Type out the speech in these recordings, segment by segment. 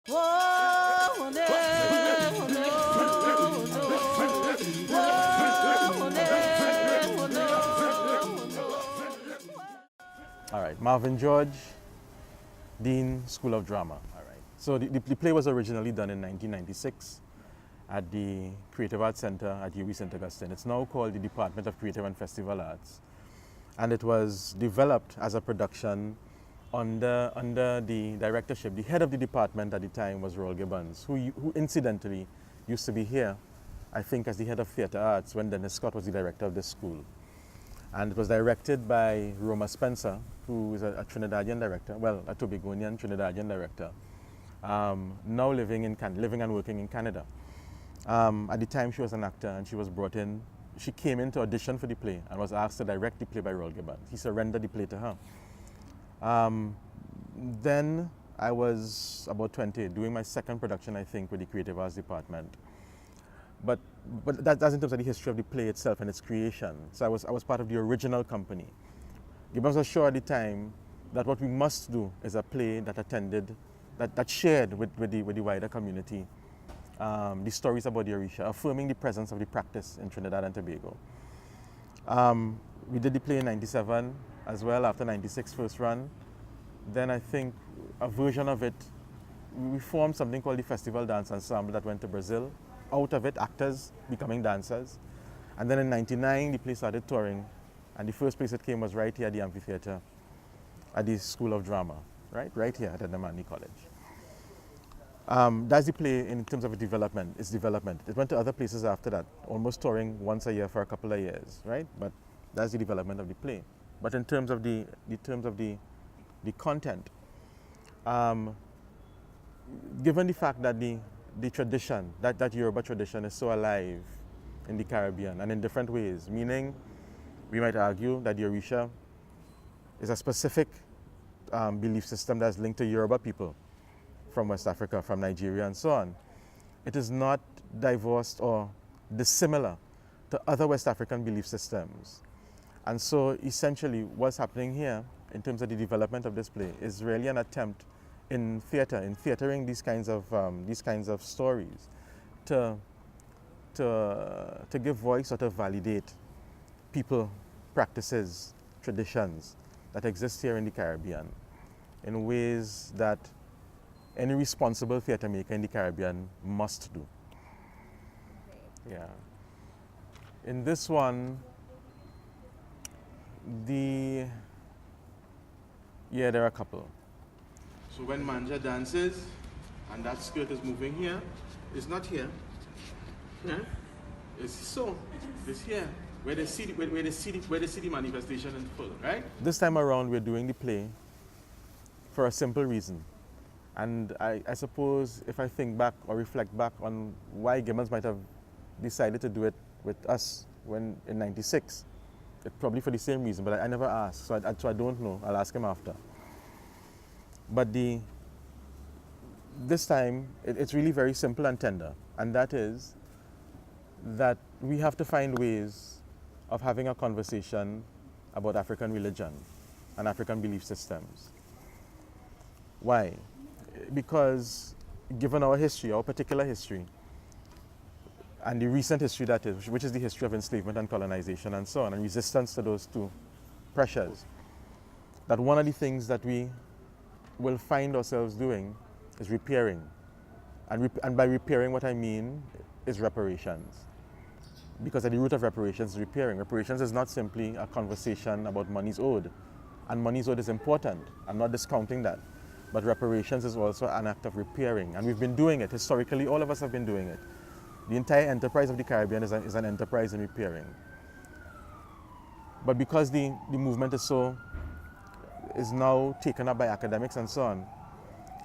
All right, Marvin George, Dean, School of Drama. All right. So the play was originally done in 1996 at the Creative Arts Center at UWI St. Augustine. It's now called the Department of Creative and Festival Arts. And it was developed as a production under the directorship. The head of the department at the time was Roel Gibbons, who incidentally used to be here, I think, as the head of theatre arts when Dennis Scott was the director of this school. And it was directed by Roma Spencer, who is a Trinidadian director, well, a Tobagonian Trinidadian director, now living and working in Canada. At the time she was an actor and she was brought in, she came in to audition for the play and was asked to direct the play by Roel Gibbons. He surrendered the play to her. Then I was about 20, doing my second production, I think, with the Creative Arts Department. But that's in terms of the history of the play itself and its creation. So I was part of the original company. Gibbons was sure at the time that what we must do is a play that shared with the wider community the stories about the Orishas, affirming the presence of the practice in Trinidad and Tobago. We did the play in 97 as well, after 96 first run. Then I think a version of it, we formed something called the Festival Dance Ensemble that went to Brazil. Out of it, actors becoming dancers. And then in 99, the play started touring. And the first place it came was right here at the Amphitheatre, at the School of Drama, right here at the Namani College. That's the play in terms of its development. It went to other places after that, almost touring once a year for a couple of years, right? But that's the development of the play. But in terms of the content, given the fact that the tradition, that Yoruba tradition is so alive in the Caribbean and in different ways, meaning we might argue that the Orisha is a specific belief system that's linked to Yoruba people from West Africa, from Nigeria and so on. It is not divorced or dissimilar to other West African belief systems. And so essentially what's happening here in terms of the development of this play is really an attempt in theatering these kinds of stories to give voice or to validate people, practices, traditions that exist here in the Caribbean in ways that any responsible theater maker in the Caribbean must do. Yeah. In this one, there are a couple. So when Manja dances, and that skirt is moving here, it's not here. Yeah? It's so. It's here, where they see the manifestation in full, right? This time around, we're doing the play for a simple reason. And I suppose if I think back or reflect back on why Gibbons might have decided to do it with us when in 96, it's probably for the same reason, but I never asked, so I don't know. I'll ask him after. But this time, it's really very simple and tender, and that is that we have to find ways of having a conversation about African religion and African belief systems. Why? Because given our history, our particular history, and the recent history that is, which is the history of enslavement and colonization and so on, and resistance to those two pressures, that one of the things that we will find ourselves doing is repairing. And by repairing, what I mean is reparations. Because at the root of reparations is repairing. Reparations is not simply a conversation about monies owed. And monies owed is important. I'm not discounting that. But reparations is also an act of repairing. And we've been doing it. Historically, all of us have been doing it. The entire enterprise of the Caribbean is an enterprise in repairing. But because the movement is now taken up by academics and so on,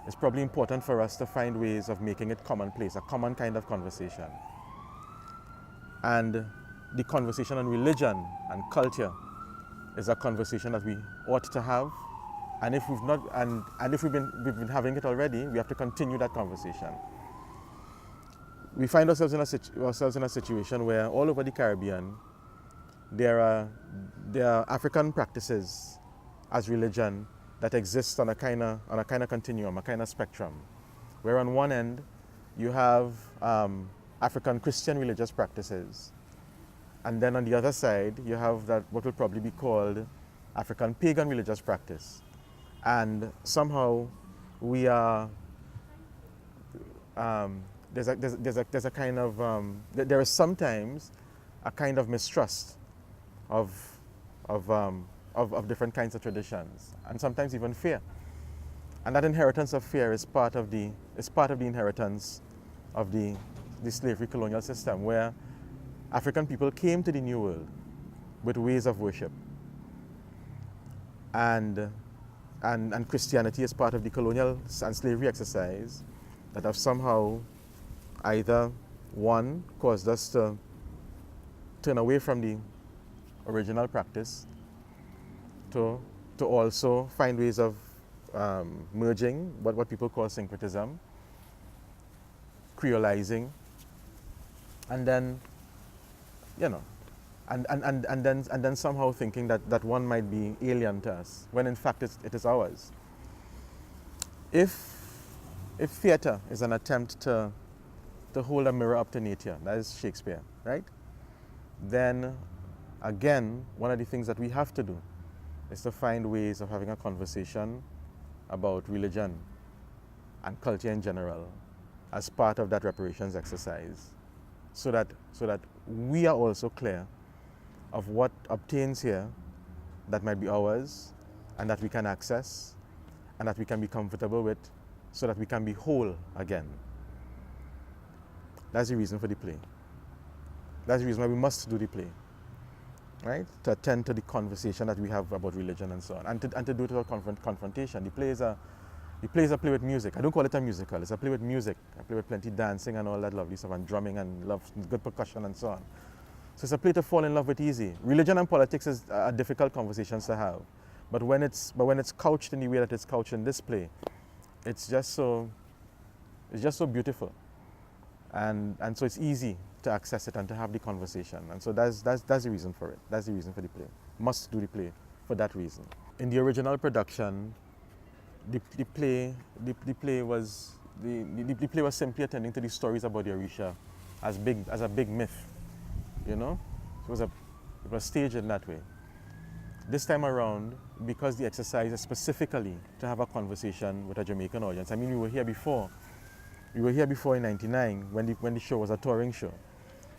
it's probably important for us to find ways of making it commonplace, a common kind of conversation. And the conversation on religion and culture is a conversation that we ought to have. And if we've not, and if we've been having it already, we have to continue that conversation. We find ourselves in a situation where all over the Caribbean, there are African practices as religion that exist on a kind of continuum, a kind of spectrum. where on one end you have African Christian religious practices, and then on the other side you have that what will probably be called African pagan religious practice. And somehow we are there's a kind of there is sometimes a kind of mistrust of different kinds of traditions, and sometimes even fear. And that inheritance of fear is part of the inheritance of the slavery colonial system, where African people came to the New World with ways of worship, and Christianity is part of the colonial and slavery exercise that have somehow either, one, caused us to turn away from the original practice, to also find ways of merging what people call syncretism, creolizing, and then, and then somehow thinking that one might be alien to us, when in fact it is ours. If theatre is an attempt to hold a mirror up to nature, that is Shakespeare, right? Then again, one of the things that we have to do is to find ways of having a conversation about religion and culture in general as part of that reparations exercise, so that we are also clear of what obtains here that might be ours, and that we can access, and that we can be comfortable with, so that we can be whole again. That's the reason for the play. That's the reason why we must do the play, right? To attend to the conversation that we have about religion and so on, and to do it without confrontation. The play is a play with music. I don't call it a musical. It's a play with music. I play with plenty dancing and all that lovely stuff, and drumming and good percussion and so on. So it's a play to fall in love with easy. Religion and politics is difficult conversations to have, but when it's couched in the way that it's couched in this play, it's just so beautiful, and so it's easy to access it and to have the conversation. And so that's the reason for it. That's the reason for the play. Must do the play for that reason. In the original production, the play was simply attending to the stories about the Orisha as a big myth. It was staged in that way. This time around, because the exercise is specifically to have a conversation with a Jamaican audience. I mean, we were here before. We were here before in '99 when the show was a touring show.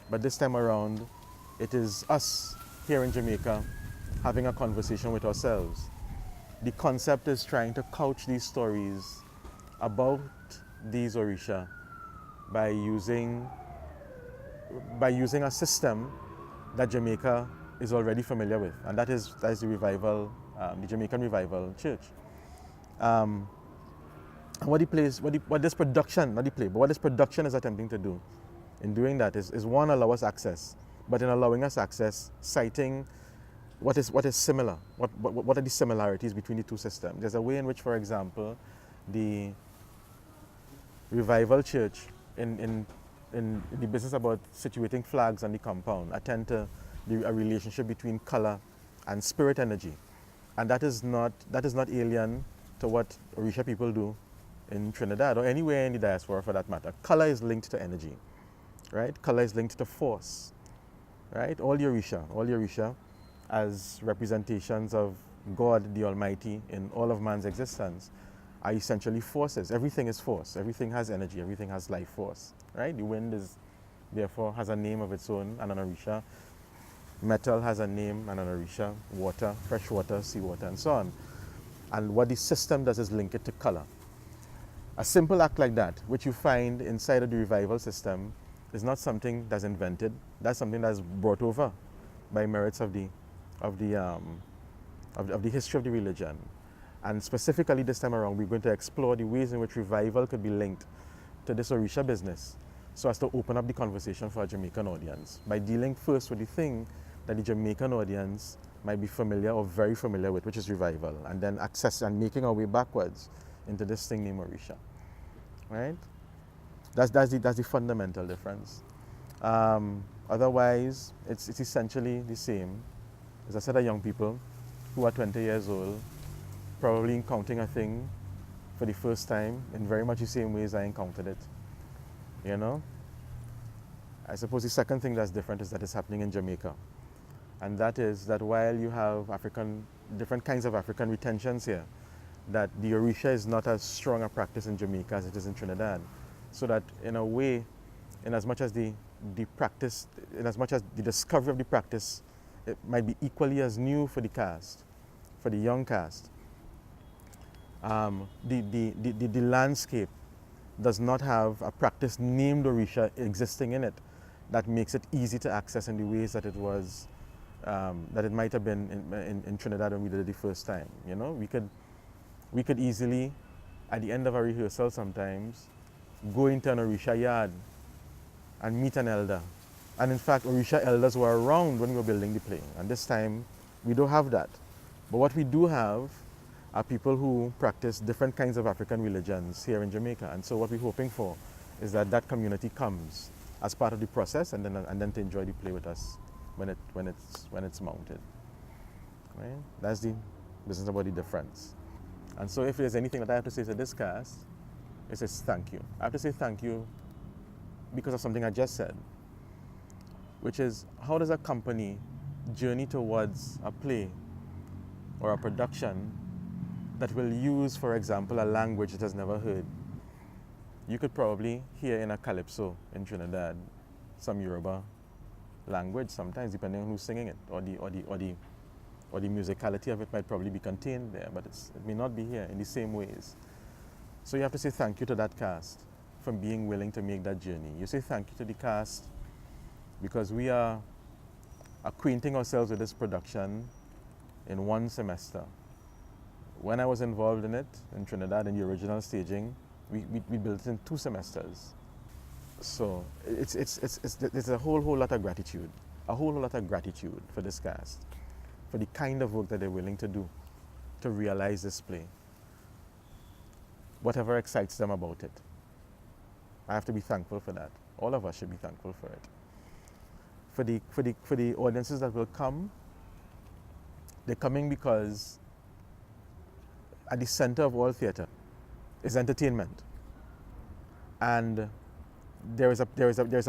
But this time around, it is us here in Jamaica having a conversation with ourselves. The concept is trying to couch these stories about these Orisha by using a system that Jamaica is already familiar with, and that is the revival, the Jamaican Revival Church. And what this production is attempting to do in doing that is one, allow us access, but in allowing us access, citing what is similar, what are the similarities between the two systems. There's a way in which, for example, the Revival Church in the business about situating flags on the compound attend to a relationship between color and spirit energy, and that is not alien to what Orisha people do in Trinidad or anywhere in the diaspora for that matter. Color is linked to energy, right? Color is linked to force, right? All the Orisha as representations of God the Almighty in all of man's existence are essentially forces. Everything is force. Everything has energy. Everything has life force, right? The wind therefore has a name of its own and an Orisha. Metal has a name and an Orisha. Water, fresh water, seawater, and so on. And what the system does is link it to color. A simple act like that, which you find inside of the revival system, is not something that's invented. That's something that's brought over by merits of the history of the religion. And specifically this time around, we're going to explore the ways in which revival could be linked to this Orisha business, so as to open up the conversation for a Jamaican audience by dealing first with the thing that the Jamaican audience might be familiar or very familiar with, which is revival, and then access and making our way backwards into this thing named Orisha, right? That's the fundamental difference. Otherwise, it's essentially the same. As I said, young people who are 20 years old, probably encountering a thing for the first time in very much the same ways I encountered it. You know? I suppose the second thing that's different is that it's happening in Jamaica. And that is that while you have different kinds of African retentions here, that the Orisha is not as strong a practice in Jamaica as it is in Trinidad. So that in a way, in as much as the discovery of the practice, it might be equally as new for the cast, for the young cast. The landscape does not have a practice named Orisha existing in it that makes it easy to access in the ways that it was, that it might have been in Trinidad when we did it the first time. You know, we could easily, at the end of a rehearsal sometimes, go into an Orisha yard and meet an elder. And in fact, Orisha elders were around when we were building the play. And this time, we don't have that. But what we do have are people who practice different kinds of African religions here in Jamaica. And so what we're hoping for is that that community comes as part of the process and then to enjoy the play with us when it's mounted. Right? That's the business about the difference. And so if there's anything that I have to say to this cast, it says thank you. I have to say thank you because of something I just said, which is how does a company journey towards a play or a production that will use, for example, a language it has never heard. You could probably hear in a calypso in Trinidad some Yoruba language sometimes, depending on who's singing it, or the musicality of it might probably be contained there, but it may not be here in the same ways. So you have to say thank you to that cast for being willing to make that journey. You say thank you to the cast because we are acquainting ourselves with this production in one semester. When I was involved in it in Trinidad in the original staging, we built it in 2 semesters. So it's a whole lot of gratitude, for this cast, for the kind of work that they're willing to do to realize this play. Whatever excites them about it. I have to be thankful for that. All of us should be thankful for it. For the audiences that will come, they're coming because at the center of all theatre is entertainment. And there is a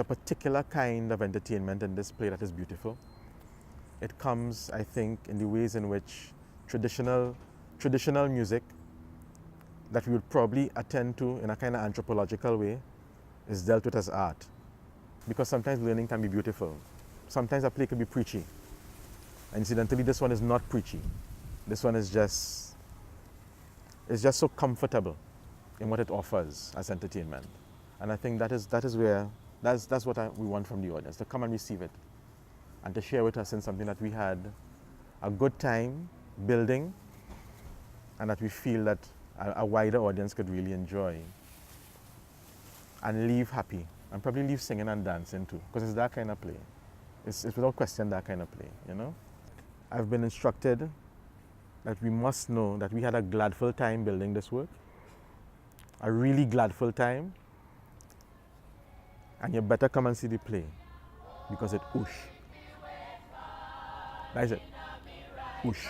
particular kind of entertainment in this play that is beautiful. It comes, I think, in the ways in which traditional music that we would probably attend to in a kind of anthropological way is dealt with as art. Because sometimes learning can be beautiful. Sometimes a play can be preachy. And incidentally, this one is not preachy. This one is just so comfortable in what it offers as entertainment. And I think that's what we want from the audience, to come and receive it and to share with us in something that we had a good time building and that we feel that a wider audience could really enjoy and leave happy and probably leave singing and dancing too, because it's that kind of play. It's without question that kind of play, you know? I've been instructed that we must know that we had a gladful time building this work, a really gladful time, and you better come and see the play because it oosh. That is it. Oosh.